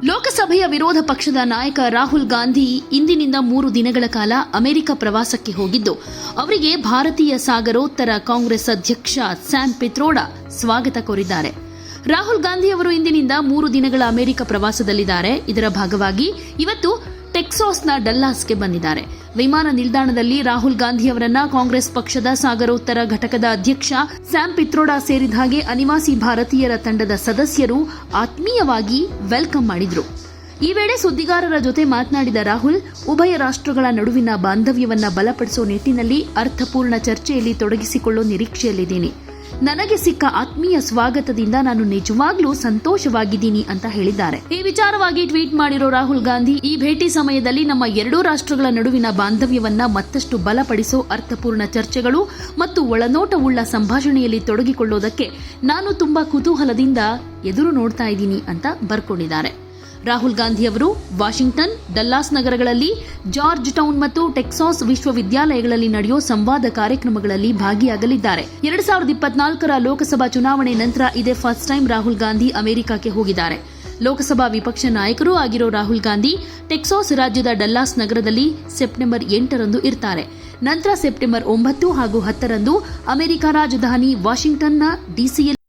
ಲೋಕಸಭೆಯ ವಿರೋಧ ಪಕ್ಷದ ನಾಯಕ ರಾಹುಲ್ ಗಾಂಧಿ ಇಂದಿನಿಂದ 3 ದಿನಗಳ ಕಾಲ ಅಮೆರಿಕ ಪ್ರವಾಸಕ್ಕೆ ಹೋಗಿದ್ದು ಅವರಿಗೆ ಭಾರತೀಯ ಸಾಗರೋತ್ತರ ಕಾಂಗ್ರೆಸ್ ಅಧ್ಯಕ್ಷ ಸ್ಯಾಮ್ ಪಿತ್ರೋಡಾ ಸ್ವಾಗತ ಕೋರಿದ್ದಾರೆ. ರಾಹುಲ್ ಗಾಂಧಿ ಅವರು ಇಂದಿನಿಂದ 3 ದಿನಗಳ ಅಮೆರಿಕ ಪ್ರವಾಸದಲ್ಲಿದ್ದಾರೆ. ಇದರ ಭಾಗವಾಗಿ ಇವತ್ತು ಟೆಕ್ಸಾಸ್ನ ಡಲ್ಲಾಸ್ಗೆ ಬಂದಿದ್ದಾರೆ. ವಿಮಾನ ನಿಲ್ದಾಣದಲ್ಲಿ ರಾಹುಲ್ ಗಾಂಧಿ ಅವರನ್ನ ಕಾಂಗ್ರೆಸ್ ಪಕ್ಷದ ಸಾಗರೋತ್ತರ ಘಟಕದ ಅಧ್ಯಕ್ಷ ಸ್ಯಾಮ್ ಪಿತ್ರೋಡಾ ಸೇರಿದ ಹಾಗೆ ಅನಿವಾಸಿ ಭಾರತೀಯರ ತಂಡದ ಸದಸ್ಯರು ಆತ್ಮೀಯವಾಗಿ ವೆಲ್ಕಮ್ ಮಾಡಿದ್ರು. ಈ ವೇಳೆ ಸುದ್ದಿಗಾರರ ಜೊತೆ ಮಾತನಾಡಿದ ರಾಹುಲ್, ಉಭಯ ರಾಷ್ಟ್ರಗಳ ನಡುವಿನ ಬಾಂಧವ್ಯವನ್ನ ಬಲಪಡಿಸುವ ನಿಟ್ಟಿನಲ್ಲಿ ಅರ್ಥಪೂರ್ಣ ಚರ್ಚೆಯಲ್ಲಿ ತೊಡಗಿಸಿಕೊಳ್ಳುವ ನಿರೀಕ್ಷೆಯಲ್ಲಿದ್ದೀನಿ. ನನಗೆ ಸಿಕ್ಕ ಆತ್ಮೀಯ ಸ್ವಾಗತದಿಂದ ನಾನು ನಿಜವಾಗ್ಲೂ ಸಂತೋಷವಾಗಿದ್ದೀನಿ ಅಂತ ಹೇಳಿದ್ದಾರೆ. ಈ ವಿಚಾರವಾಗಿ ಟ್ವೀಟ್ ಮಾಡಿರೋ ರಾಹುಲ್ ಗಾಂಧಿ, ಈ ಭೇಟಿ ಸಮಯದಲ್ಲಿ ನಮ್ಮ ಎರಡೂ ರಾಷ್ಟ್ರಗಳ ನಡುವಿನ ಬಾಂಧವ್ಯವನ್ನ ಮತ್ತಷ್ಟು ಬಲಪಡಿಸೋ ಅರ್ಥಪೂರ್ಣ ಚರ್ಚೆಗಳು ಮತ್ತು ಒಳನೋಟವುಳ್ಳ ಸಂಭಾಷಣೆಯಲ್ಲಿ ತೊಡಗಿಕೊಳ್ಳೋದಕ್ಕೆ ನಾನು ತುಂಬಾ ಕುತೂಹಲದಿಂದ ಎದುರು ನೋಡ್ತಾ ಇದ್ದೀನಿ ಅಂತ ಬರ್ಕೊಂಡಿದ್ದಾರೆ. ರಾಹುಲ್ ಗಾಂಧಿ ಅವರು ವಾಷಿಂಗ್ಟನ್, ಡಲ್ಲಾಸ್ ನಗರಗಳಲ್ಲಿ, ಜಾರ್ಜ್ ಟೌನ್ ಮತ್ತು ಟೆಕ್ಸಾಸ್ ವಿಶ್ವವಿದ್ಯಾಲಯಗಳಲ್ಲಿ ನಡೆಯೋ ಸಂವಾದ ಕಾರ್ಯಕ್ರಮಗಳಲ್ಲಿ ಭಾಗಿಯಾಗಲಿದ್ದಾರೆ. 2024ರ ಲೋಕಸಭಾ ಚುನಾವಣೆ ನಂತರ ಇದೇ ಫಸ್ಟ್ ಟೈಮ್ ರಾಹುಲ್ ಗಾಂಧಿ ಅಮೆರಿಕಕ್ಕೆ ಹೋಗಿದ್ದಾರೆ. ಲೋಕಸಭಾ ವಿಪಕ್ಷ ನಾಯಕರೂ ಆಗಿರೋ ರಾಹುಲ್ ಗಾಂಧಿ ಟೆಕ್ಸಾಸ್ ರಾಜ್ಯದ ಡಲ್ಲಾಸ್ ನಗರದಲ್ಲಿ ಸೆಪ್ಟೆಂಬರ್ 8ರಂದು ಇರ್ತಾರೆ. ನಂತರ ಸೆಪ್ಟೆಂಬರ್ 9 ಹಾಗೂ 10ರಂದು ಅಮೆರಿಕ ರಾಜಧಾನಿ ವಾಷಿಂಗ್ಟನ್ನ ಡಿಸಿಯಲ್ಲಿ